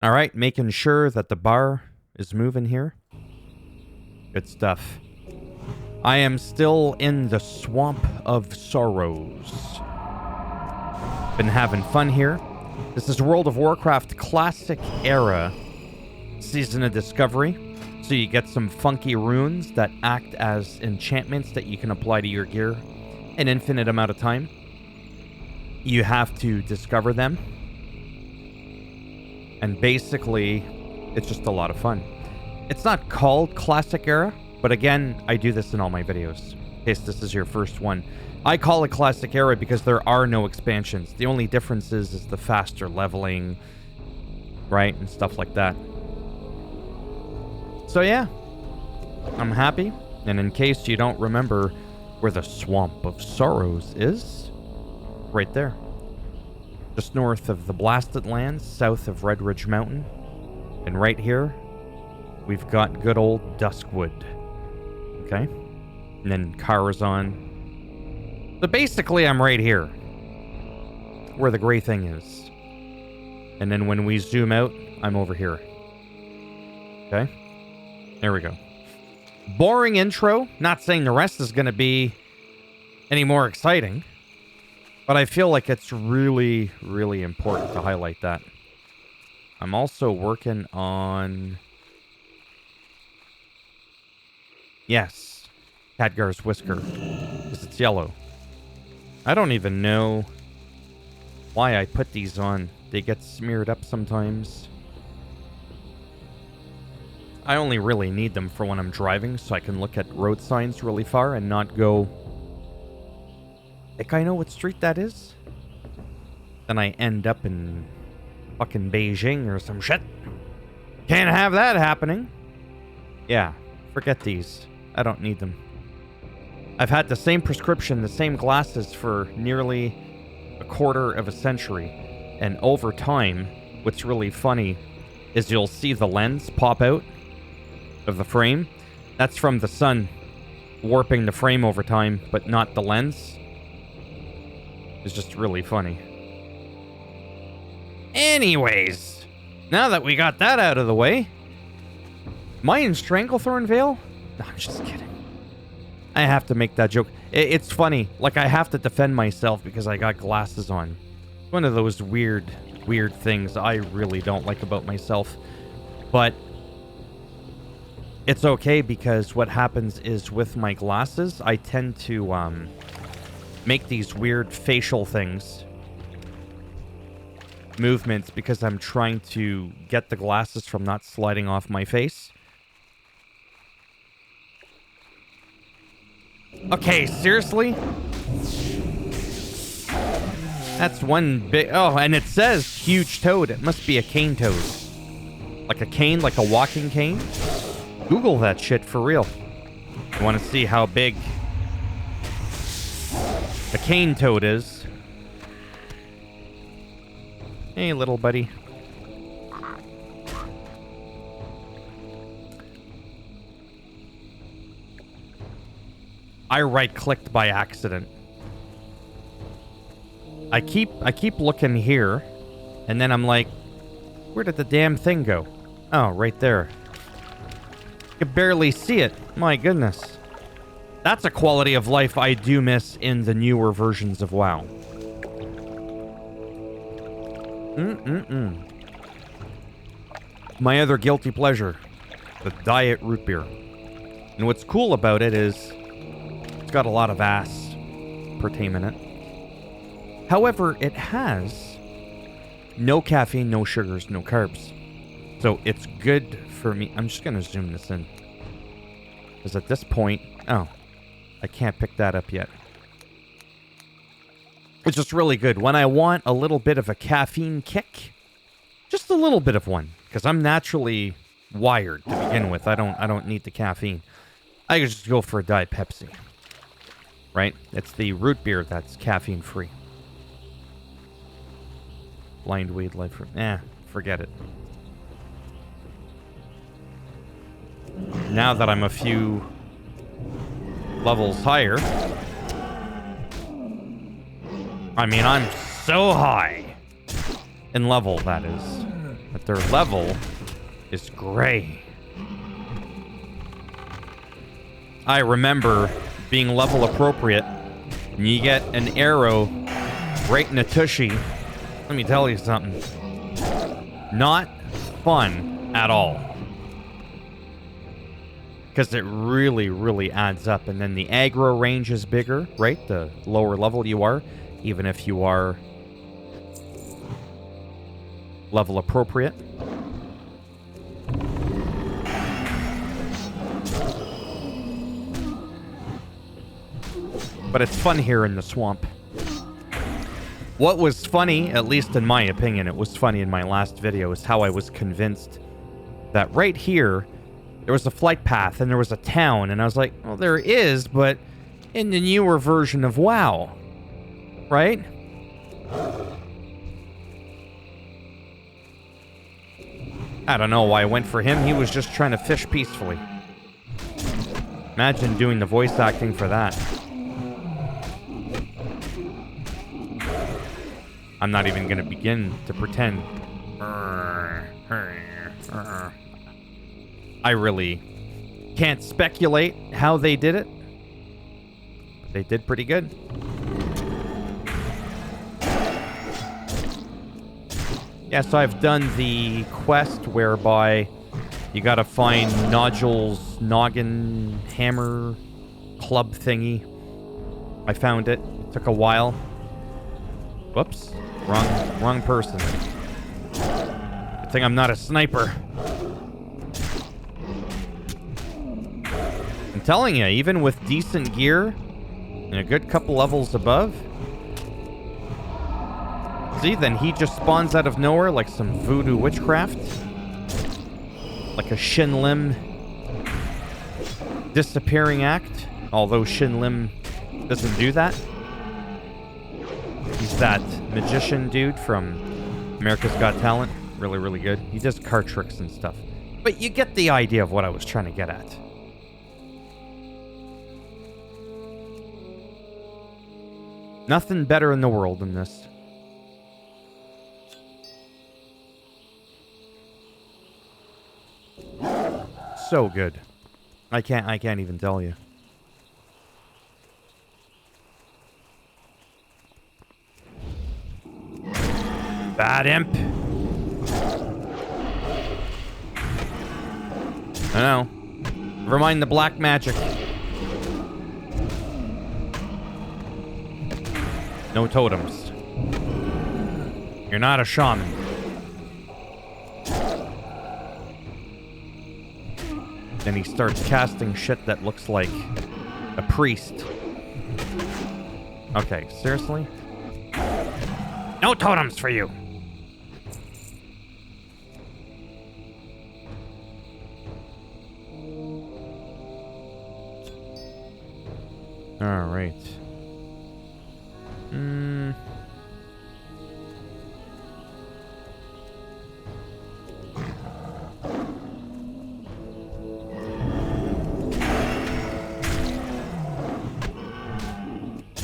All right, making sure that the bar is moving here. Good stuff. I am still in the Swamp of Sorrows. Been having fun here. This is World of Warcraft Classic Era Season of Discovery. So you get some funky runes that act as enchantments that you can apply to your gear an infinite amount of time. You have to discover them. And basically, it's just a lot of fun. It's not called Classic Era, but again, I do this in all my videos. In case this is your first one. I call it Classic Era because there are no expansions. The only difference is the faster leveling, right? And stuff like that. So yeah, I'm happy. And in case you don't remember where the Swamp of Sorrows is, right there. Just north of the Blasted Lands, south of Red Ridge Mountain. And right here, we've got good old Duskwood. Okay? And then Karazhan. So basically, I'm right here. Where the gray thing is. And then when we zoom out, I'm over here. Okay? There we go. Boring intro. Not saying the rest is going to be any more exciting. But I feel like it's really, really important to highlight that. I'm also working on... Yes. Khadgar's Whisker. Because it's yellow. I don't even know why I put these on. They get smeared up sometimes. I only really need them for when I'm driving, so I can look at road signs really far and not go... Think I know what street that is? Then I end up in fucking Beijing or some shit. Can't have that happening. Yeah, forget these. I don't need them. I've had the same prescription, the same glasses for nearly a quarter of a century. And over time, what's really funny is you'll see the lens pop out of the frame. That's from the sun warping the frame over time, but not the lens. It's just really funny. Anyways, now that we got that out of the way, am I in Stranglethorn Vale? No, I'm just kidding. I have to make that joke. It's funny. Like, I have to defend myself because I got glasses on. One of those weird things I really don't like about myself. But it's okay because what happens is with my glasses, I tend to make these weird facial things. Movements because I'm trying to get the glasses from not sliding off my face. Okay, seriously? That's one big... Oh, and it says huge toad. It must be a cane toad. Like a cane, like a walking cane? Google that shit for real. You want to see how big a cane toad is. Hey, little buddy. I right-clicked by accident. I keep looking here, and then I'm like, where did the damn thing go? Oh, right there. You can barely see it. My goodness. That's a quality of life I do miss in the newer versions of WoW. My other guilty pleasure, the diet root beer. And what's cool about it is it's got a lot of aspartame in it. However, it has no caffeine, no sugars, no carbs. So it's good for me. I'm just going to zoom this in. Because at this point... Oh, I can't pick that up yet. It's just really good. When I want a little bit of a caffeine kick, just a little bit of one. Because I'm naturally wired to begin with. I don't need the caffeine. I could just go for a Diet Pepsi. Right? It's the root beer that's caffeine free. Blind weed life. Forget it. Now that I'm a few levels higher. I mean, I'm so high in level, that is. but their level is gray. I remember being level appropriate, and you get an arrow right in the tushy. Let me tell you something. Not fun at all. Because it really, really adds up. And then the aggro range is bigger, right? The lower level you are, even if you are level appropriate. But it's fun here in the swamp. What was funny, at least in my opinion, it was funny in my last video, is how I was convinced that right here, there was a flight path and there was a town. And I was like, well, there is, but in the newer version of WoW. Right? I don't know why I went for him. He was just trying to fish peacefully. Imagine doing the voice acting for that. I'm not even going to begin to pretend. I really can't speculate how they did it. But they did pretty good. Yeah, so I've done the quest whereby you gotta find Nodule's noggin hammer club thingy. I found it. It took a while. Whoops. Wrong person. Good thing I'm not a sniper. I'm telling you, even with decent gear and a good couple levels above. See, then he just spawns out of nowhere like some voodoo witchcraft. Like a Shin Lim disappearing act. Although Shin Lim doesn't do that. He's that magician dude from America's Got Talent. Really, really good. He does card tricks and stuff. But you get the idea of what I was trying to get at. Nothing better in the world than this. So good. I can't even tell you. Bad imp. I know. Never mind the black magic. No totems. You're not a shaman. Then he starts casting shit that looks like a priest. Okay, seriously? No totems for you! Alright.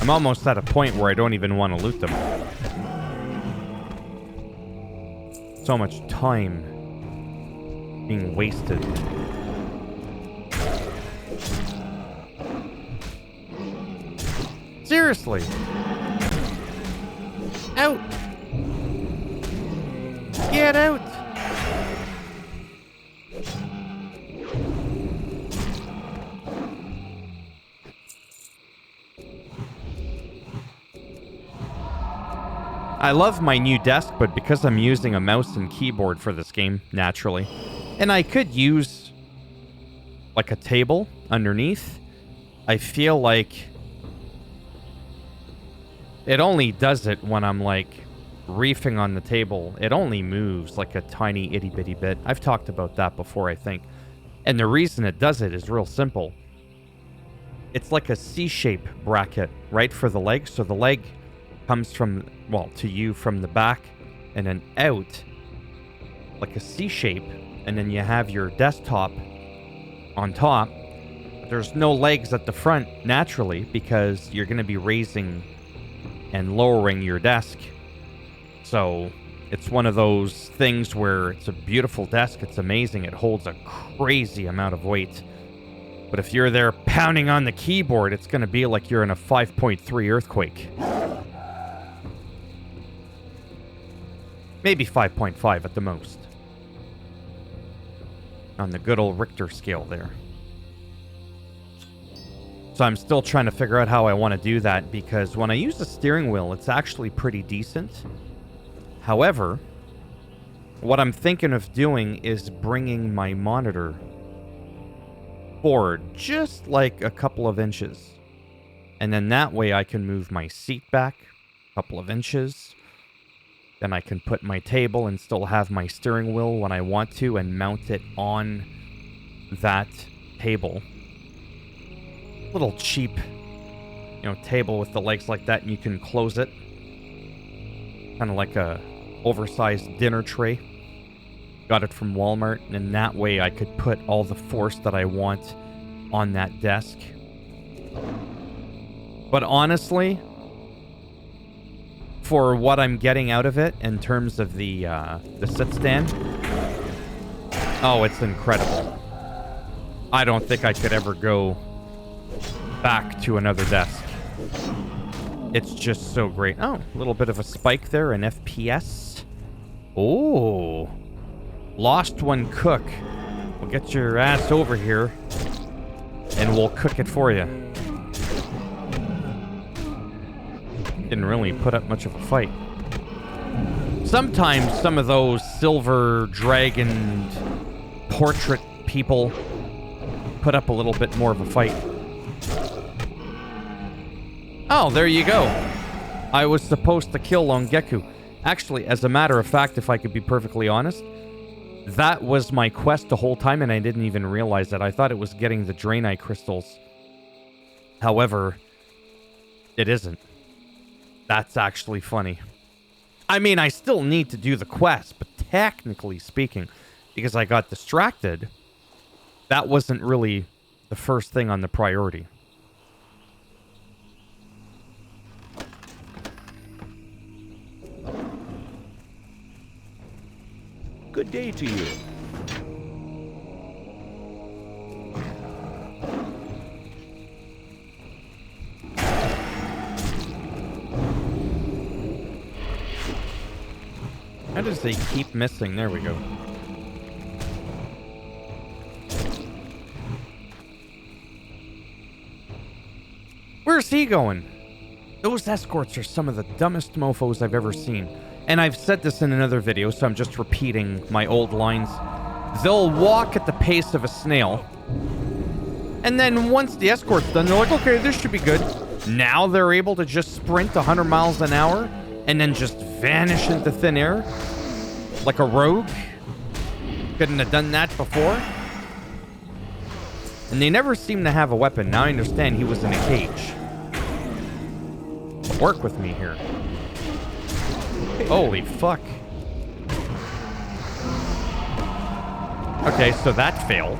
I'm almost at a point where I don't even want to loot them. So much time being wasted. Seriously. Out. Get out. I love my new desk, but because I'm using a mouse and keyboard for this game, naturally, and I could use like a table underneath, I feel like it only does it when I'm like reefing on the table. It only moves like a tiny itty bitty bit. I've talked about that before, I think. And the reason it does it is real simple. It's like a C-shape bracket, right, for the leg. So the leg comes from, well, to you from the back and then out like a C shape, and then you have your desktop on top. There's no legs at the front naturally because you're going to be raising and lowering your desk. So It's one of those things where it's a beautiful desk. It's amazing. It holds a crazy amount of weight. But if you're there pounding on the keyboard, it's going to be like you're in a 5.3 earthquake. Maybe 5.5 at the most. On the good old Richter scale there. So I'm still trying to figure out how I want to do that, because when I use the steering wheel, it's actually pretty decent. However, what I'm thinking of doing is bringing my monitor forward just like a couple of inches. And then that way I can move my seat back a couple of inches. Then I can put my table and still have my steering wheel when I want to and mount it on that table. Little cheap, table with the legs like that, and you can close it. Kind of like a oversized dinner tray. Got it from Walmart, and in that way I could put all the force that I want on that desk. But honestly, for what I'm getting out of it in terms of the sit stand, oh, it's incredible. I don't think I could ever go back to another desk. It's just so great. Oh, a little bit of a spike there in FPS. Oh, lost one cook. We'll get your ass over here and we'll cook it for you. Didn't really put up much of a fight. Sometimes some of those silver dragon portrait people put up a little bit more of a fight. Oh, there you go. I was supposed to kill Longeku. Actually, as a matter of fact, if I could be perfectly honest, that was my quest the whole time, and I didn't even realize that. I thought it was getting the Draenei crystals. However, it isn't. That's actually funny. I mean, I still need to do the quest, but technically speaking, because I got distracted, that wasn't really the first thing on the priority. Good day to you. How does they keep missing? There we go. Where's he going? Those escorts are some of the dumbest mofos I've ever seen. And I've said this in another video, so I'm just repeating my old lines. They'll walk at the pace of a snail. And then once the escort's done, they're like, okay, this should be good. Now they're able to just sprint 100 miles an hour and then just vanish into thin air like a rogue. Couldn't have done that before. And they never seem to have a weapon. Now I understand he was in a cage. Work with me here. Holy fuck. Okay, so that failed.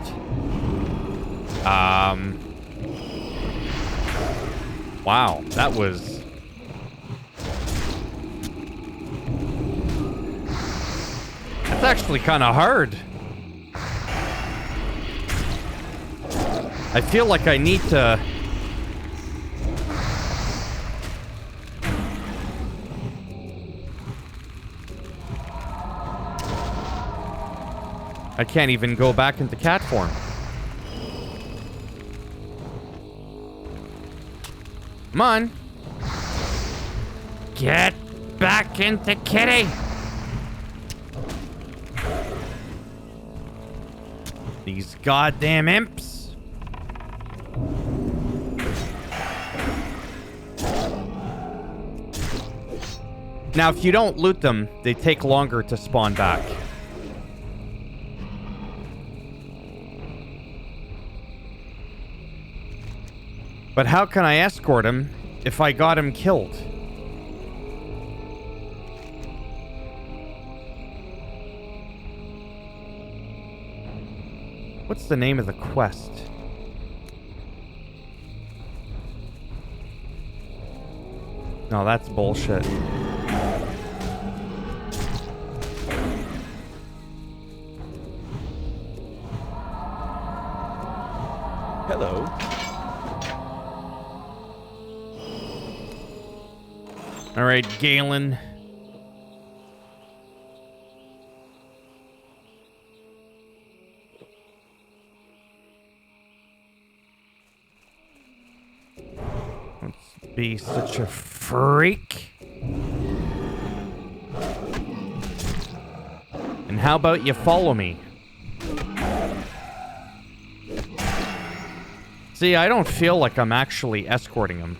Wow, that was... That's actually kind of hard. I feel like I need to... I can't even go back into cat form. Come on. Get back into kitty. These goddamn imps. Now, if you don't loot them, they take longer to spawn back. But how can I escort him if I got him killed? What's the name of the quest? No, that's bullshit. Hello. All right, Galen. Let's be such a freak. And how about you follow me? See, I don't feel like I'm actually escorting him.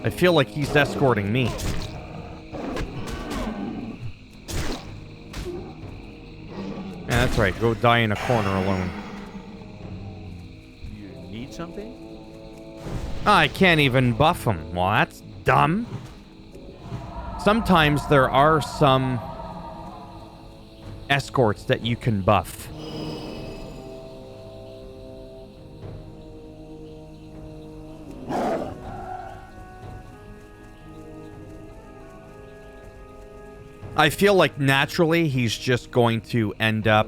I feel like he's escorting me. Yeah, that's right. Go die in a corner alone. You need something? I can't even buff him. Well, that's dumb. Sometimes there are some escorts that you can buff. I feel like naturally he's just going to end up...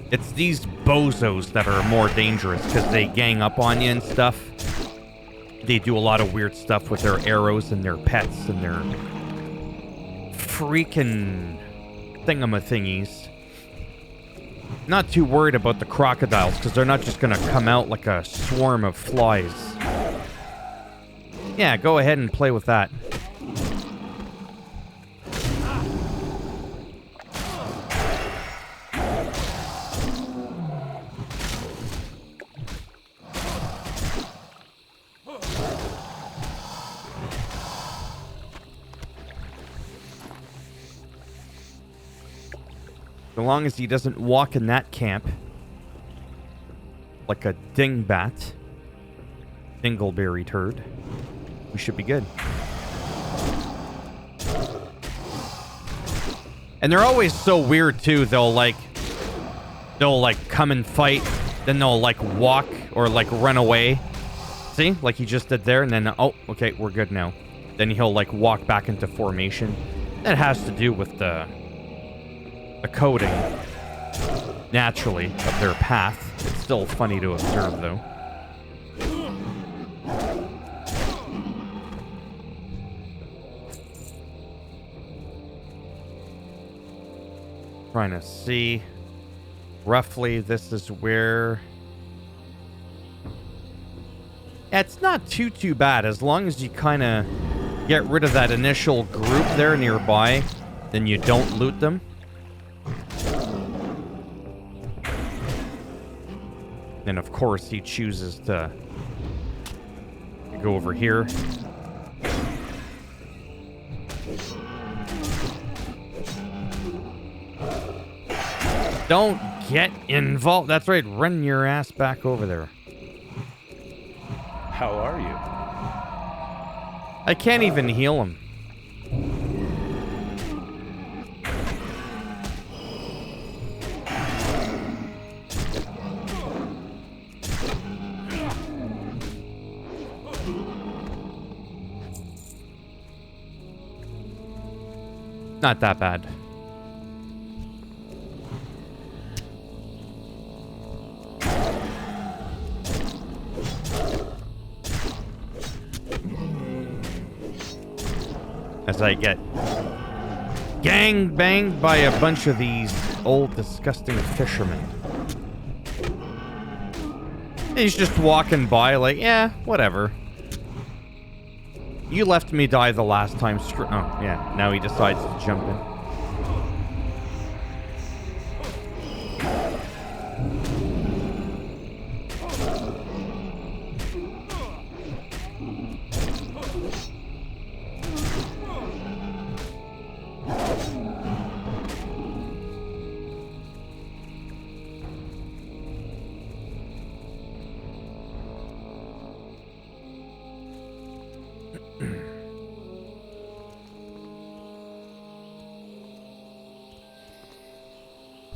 It's these bozos that are more dangerous because they gang up on you and stuff. They do a lot of weird stuff with their arrows and their pets and their freaking thingamathingies. Not too worried about the crocodiles because they're not just going to come out like a swarm of flies. Yeah, go ahead and play with that. So long as he doesn't walk in that camp like a dingbat, dingleberry turd, we should be good. And they're always so weird too. They'll like come and fight, then they'll like walk or like run away. See, like he just did there, and then oh, okay, we're good now. Then he'll like walk back into formation. That has to do with the coding naturally of their path. It's still funny to observe though. Trying to see roughly this is where it's not too bad as long as you kind of get rid of that initial group there nearby, then you don't loot them. And of course he chooses to go over here. Don't get involved. That's right. Run your ass back over there. How are you? I can't even heal him. Not that bad. As I get gang banged by a bunch of these old disgusting fishermen. He's just walking by like, yeah, whatever. You left me die the last time. Oh, yeah. Now he decides to jump in.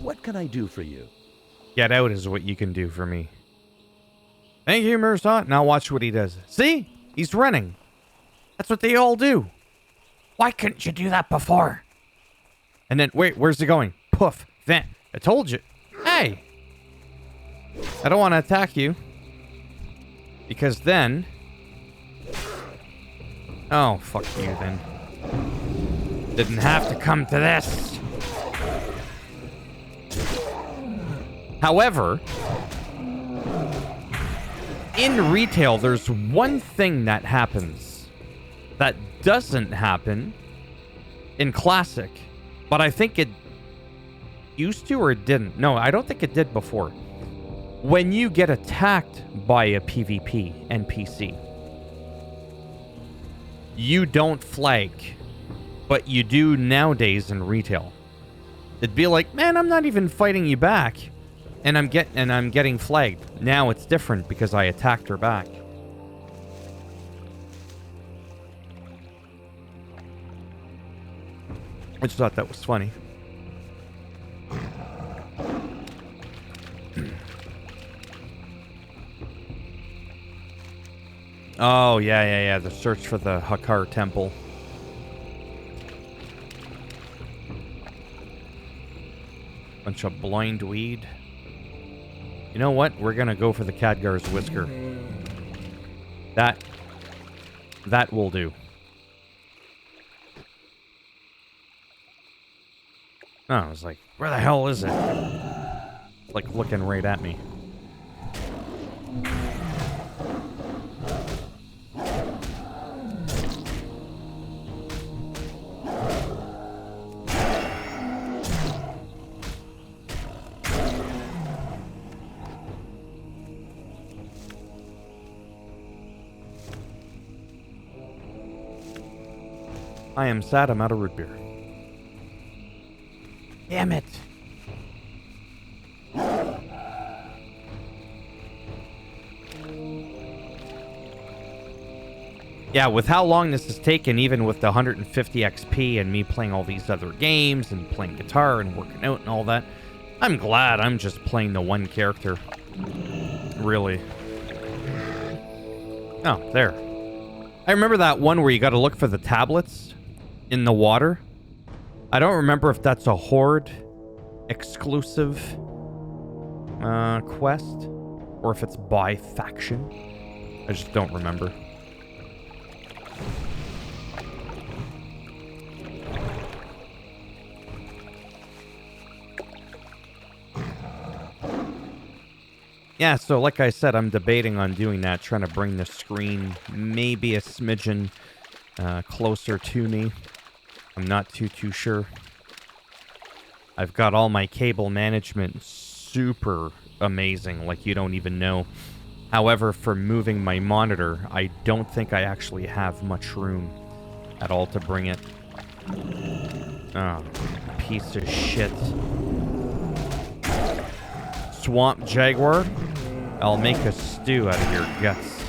What can I do for you? Get out is what you can do for me. Thank you, Mersat. Now watch what he does. See? He's running. That's what they all do. Why couldn't you do that before? And then, wait, where's it going? Poof. Vent. I told you. Hey! I don't want to attack you. Because then... Oh, fuck you then. Didn't have to come to this. However, in retail, there's one thing that happens that doesn't happen in Classic. But I think it used to or it didn't. No, I don't think it did before. When you get attacked by a PvP NPC, you don't flag, but you do nowadays in retail. It'd be like, man, I'm not even fighting you back, and I'm getting flagged. Now it's different because I attacked her back. I just thought that was funny. Oh, yeah. The search for the Hakar Temple. Bunch of blind weed. You know what? We're gonna go for the Khadgar's Whisker. That will do. Oh, I was like, where the hell is it? Like looking right at me. I am sad I'm out of root beer. Damn it. Yeah, with how long this has taken, even with the 150 XP and me playing all these other games and playing guitar and working out and all that, I'm glad I'm just playing the one character. Really. Oh, there. I remember that one where you got to look for the tablets in the water. I don't remember if that's a Horde exclusive quest or if it's by faction. I just don't remember. Yeah, so like I said, I'm debating on doing that, trying to bring the screen maybe a smidgen closer to me. I'm not too sure. I've got all my cable management super amazing, like you don't even know. However, for moving my monitor, I don't think I actually have much room at all to bring it. Oh, piece of shit. Swamp Jaguar, I'll make a stew out of your guts.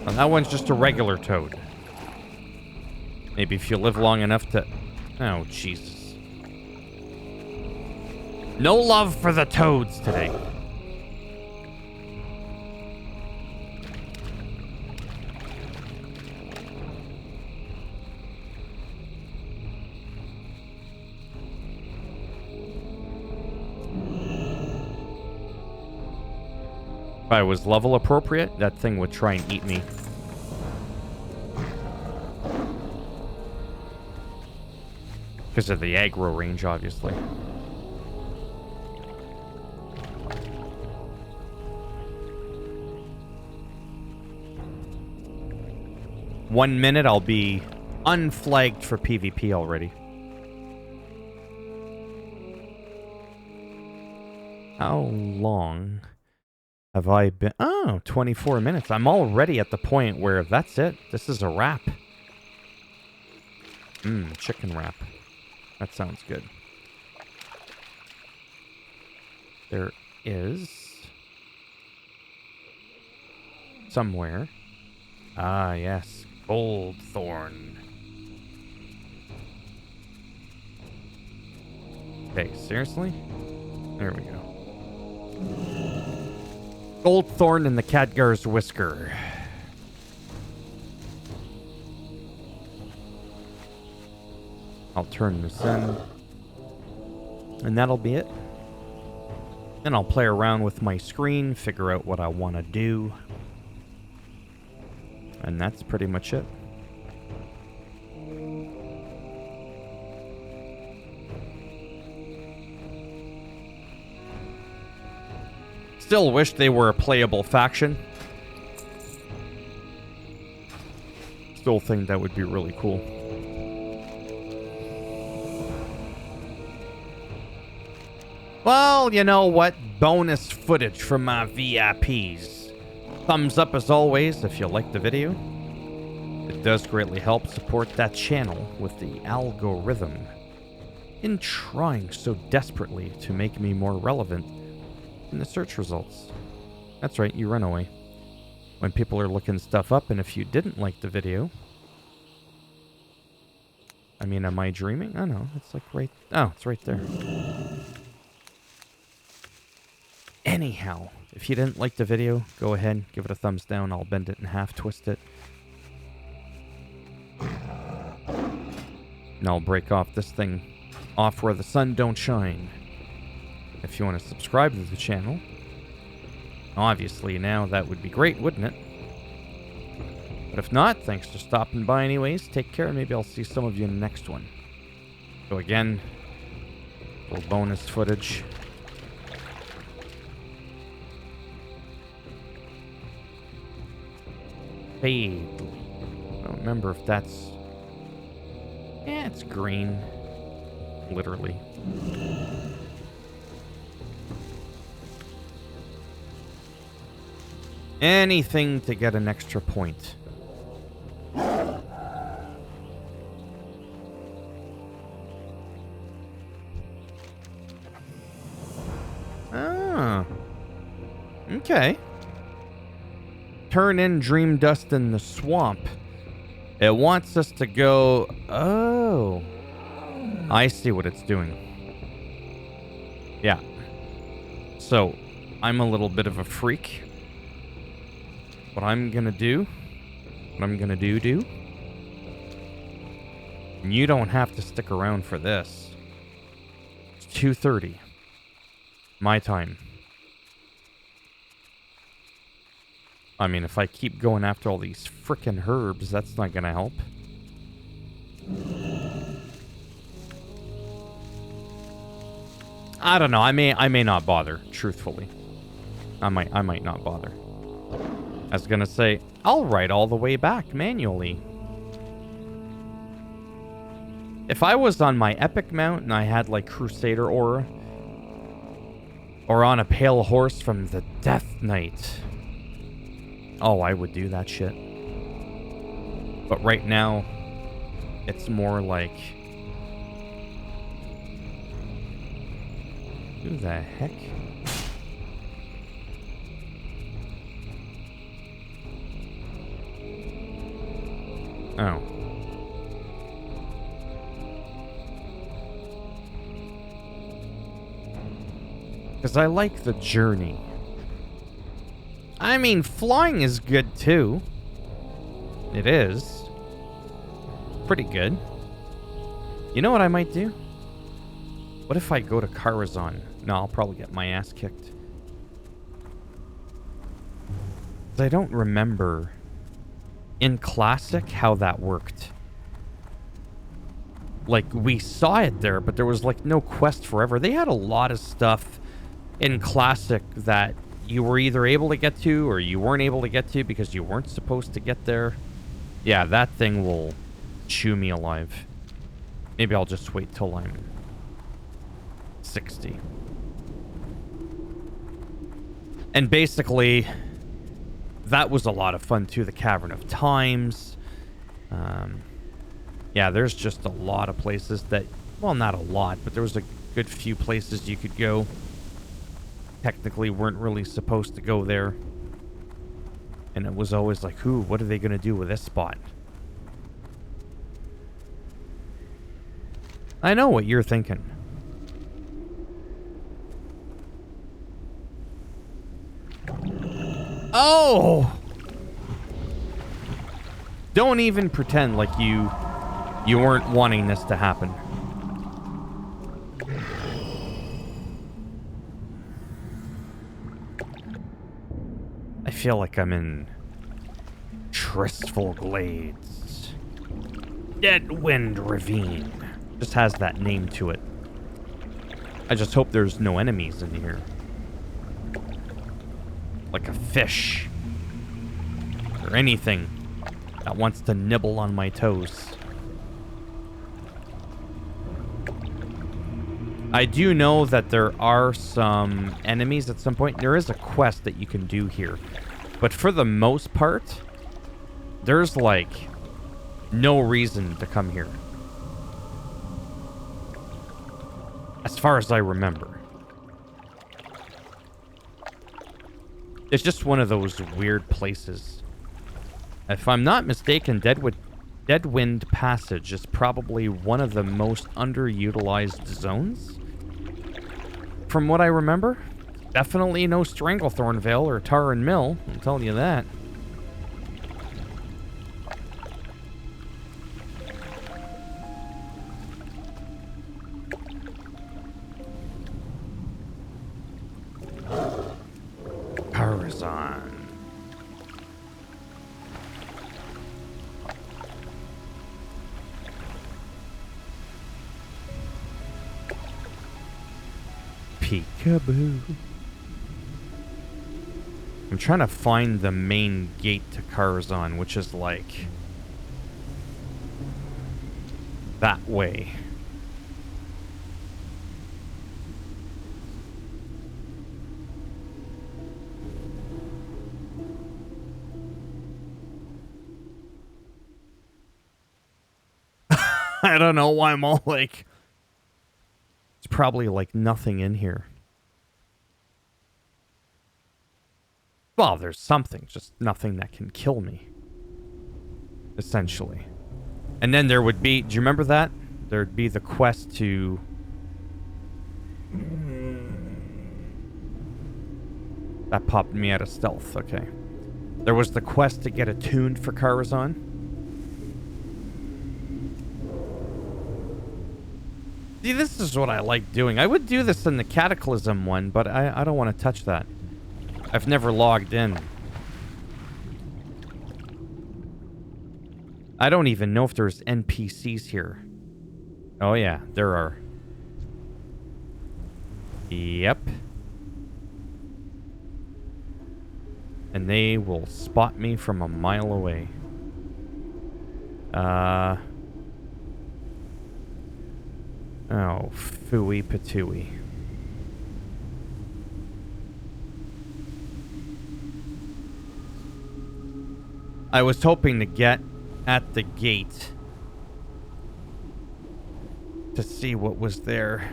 And that one's just a regular toad. Maybe if you live long enough to... Oh, Jesus. No love for the toads today. If I was level appropriate, that thing would try and eat me. Because of the aggro range, obviously. One minute, I'll be unflagged for PvP already. How long have I been? Oh, 24 minutes. I'm already at the point where that's it. This is a wrap. Chicken wrap. That sounds good. There is... somewhere. Ah, yes. Goldthorn. Okay, seriously? There we go. Goldthorn and the Khadgar's Whisker. I'll turn this in. And that'll be it. Then I'll play around with my screen, figure out what I want to do. And that's pretty much it. Still wish they were a playable faction. Still think that would be really cool. Well, you know what? Bonus footage from my VIPs. Thumbs up as always if you like the video. It does greatly help support that channel with the algorithm in trying so desperately to make me more relevant in the search results. That's right, you run away when people are looking stuff up, and if you didn't like the video... I mean, am I dreaming? Oh no, it's like right... Oh, it's right there. Anyhow, if you didn't like the video, go ahead, give it a thumbs down. I'll bend it in half, twist it. And I'll break off this thing off where the sun don't shine. If you want to subscribe to the channel, obviously now that would be great, wouldn't it? But if not, thanks for stopping by anyways. Take care, and maybe I'll see some of you in the next one. So again, little bonus footage. Fade. I don't remember if that's... Yeah, it's green. Literally. Anything to get an extra point. Ah. Okay. Turn in Dream Dust in the swamp. It wants us to go... Oh. I see what it's doing. Yeah. So, I'm a little bit of a freak. What I'm gonna do... And you don't have to stick around for this. It's 2:30. My time. I mean, if I keep going after all these frickin' herbs, that's not gonna help. I don't know. I may not bother, truthfully. I might not bother. I was gonna say, I'll write all the way back manually. If I was on my epic mount and I had like Crusader aura, or on a pale horse from the Death Knight, oh, I would do that shit. But right now, it's more like... Who the heck? Oh. Because I like the journey. I mean, flying is good too. It is. Pretty good. You know what I might do? What if I go to Karazhan? No, I'll probably get my ass kicked. I don't remember in Classic how that worked. Like, we saw it there, but there was like no quest forever. They had a lot of stuff in Classic that you were either able to get to or you weren't able to get to because you weren't supposed to get there. Yeah, that thing will chew me alive. Maybe I'll just wait till I'm 60. And basically, that was a lot of fun too. The Cavern of Times. Yeah, there's just a lot of places that, well, not a lot, but there was a good few places you could go. Technically weren't really supposed to go there. And it was always like, ooh, what are they going to do with this spot? I know what you're thinking. Oh! Don't even pretend like you weren't wanting this to happen. feel like I'm in Tristful Glades. Deadwind Ravine. Just has that name to it. I just hope there's no enemies in here. Like a fish. Or anything that wants to nibble on my toes. I do know that there are some enemies at some point. There is a quest that you can do here. But for the most part, there's like no reason to come here. As far as I remember. It's just one of those weird places. If I'm not mistaken, Deadwind Passage is probably one of the most underutilized zones. From what I remember. Definitely no Stranglethorn Vale or Tarren Mill, I'll tell you that. Karazhan. Peekaboo. I'm trying to find the main gate to Karazhan, which is like that way. I don't know why I'm all like... It's probably like nothing in here. Well, there's something, just nothing that can kill me. Essentially. And then there would be... Do you remember that? There'd be the quest to... That popped me out of stealth, okay. There was the quest to get attuned for Karazhan. See, this is what I like doing. I would do this in the Cataclysm one, but I don't want to touch that. I've never logged in. I don't even know if there's NPCs here. Oh yeah, there are. Yep. And they will spot me from a mile away. Oh, phooey patooey. I was hoping to get at the gate to see what was there.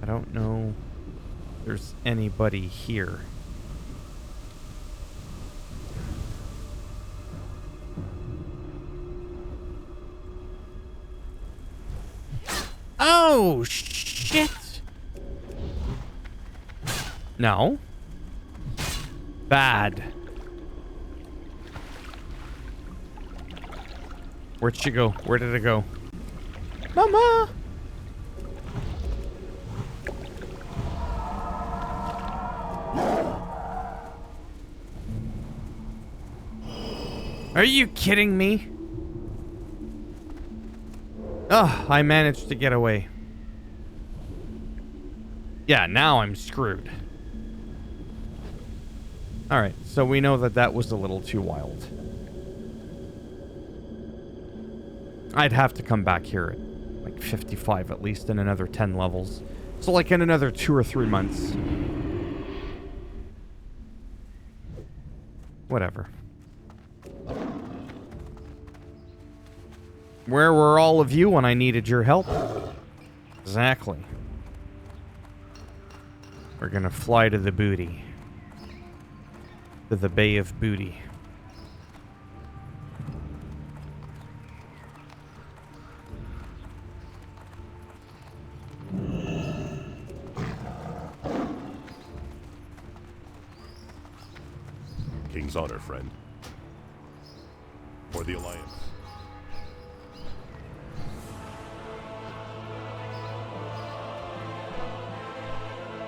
I don't know if there's anybody here. Oh, shit! No. Bad. Where'd she go? Where did it go? Mama! Are you kidding me? Ugh, I managed to get away. Yeah, now I'm screwed. Alright, so we know that that was a little too wild. I'd have to come back here at like 55 at least in another 10 levels. So like in another 2 or 3 months. Whatever. Where were all of you when I needed your help? Exactly. We're gonna fly to the booty. To the Bay of Booty. King's honor, friend. For the Alliance.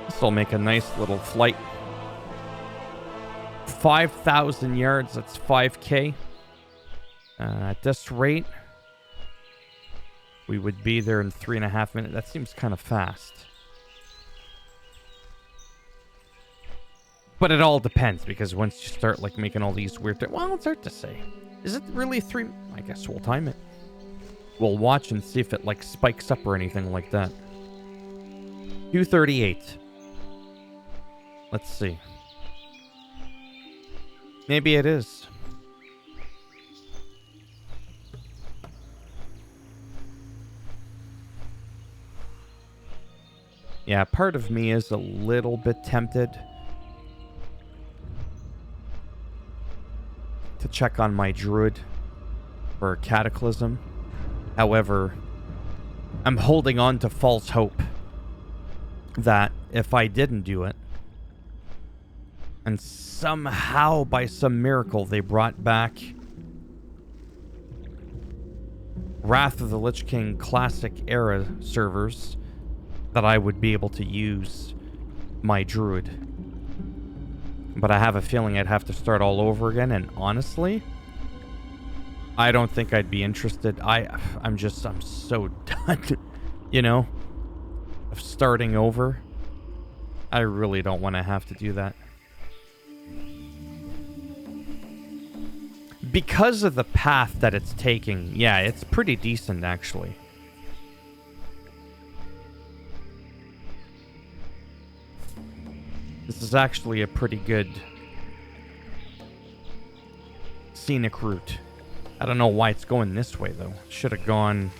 This will make a nice little flight. 5,000 yards, that's 5K. At this rate, we would be there in 3.5 minutes. That seems kind of fast. But it all depends, because once you start like making all these weird... Well, it's hard to say. Is it really 3... I guess we'll time it. We'll watch and see if it like spikes up or anything like that. 2:38. Let's see. Maybe it is. Yeah, part of me is a little bit tempted to check on my druid for Cataclysm. However, I'm holding on to false hope that if I didn't do it, and somehow by some miracle they brought back Wrath of the Lich King Classic Era servers, that I would be able to use my druid. But I have a feeling I'd have to start all over again, and honestly, I don't think I'd be interested. I'm so done, you know, of starting over. I really don't want to have to do that. Because of the path that it's taking, yeah, it's pretty decent, actually. This is actually a pretty good scenic route. I don't know why it's going this way though. Should have gone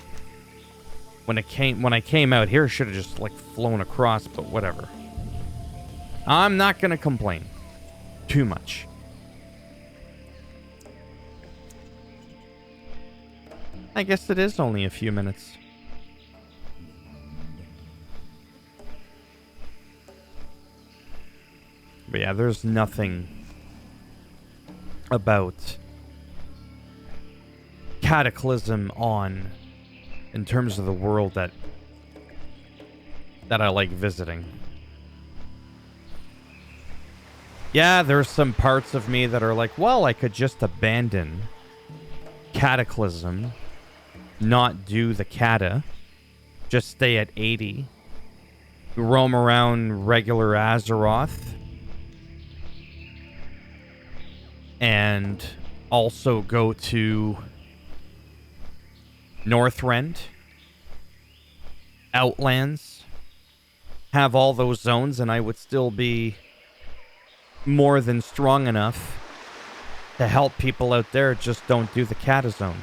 when I came out here. Should have just like flown across, but whatever. I'm not gonna complain too much. I guess it is only a few minutes. But yeah, there's nothing about Cataclysm on in terms of the world that I like visiting. Yeah, there's some parts of me that are like, well, I could just abandon Cataclysm, not do the Cata, just stay at 80, roam around regular Azeroth, and also go to Northrend, Outlands, have all those zones, and I would still be more than strong enough to help people out there. Just don't do the Cata zone.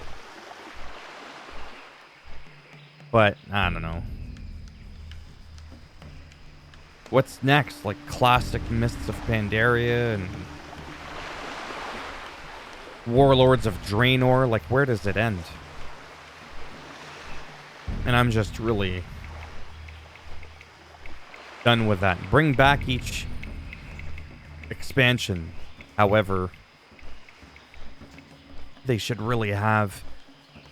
But, I don't know. What's next? Like classic Mists of Pandaria and Warlords of Draenor? Like, where does it end? And I'm just really done with that. Bring back each expansion. However, they should really have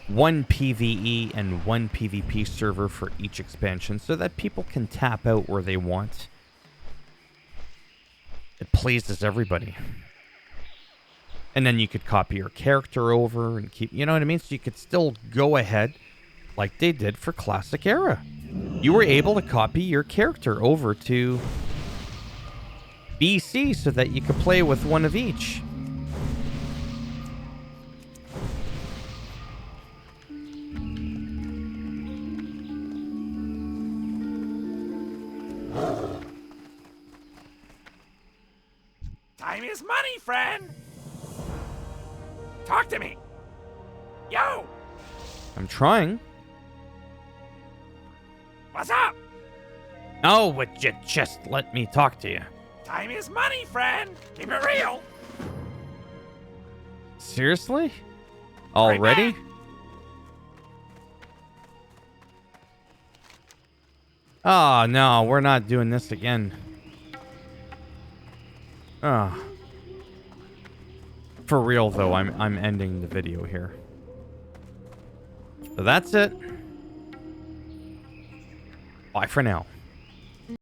one PvE and one PvP server for each expansion so that people can tap out where they want. It pleases everybody. And then you could copy your character over and keep, you know what I mean? So you could still go ahead like they did for Classic Era. You were able to copy your character over to BC so that you could play with one of each. Time is money, friend! Talk to me! Yo! I'm trying. What's up? Oh, would you just let me talk to you? Time is money, friend! Keep it real! Seriously? Already? Right back. Oh, no, we're not doing this again. Oh. For real, though, I'm ending the video here. So that's it. Bye for now.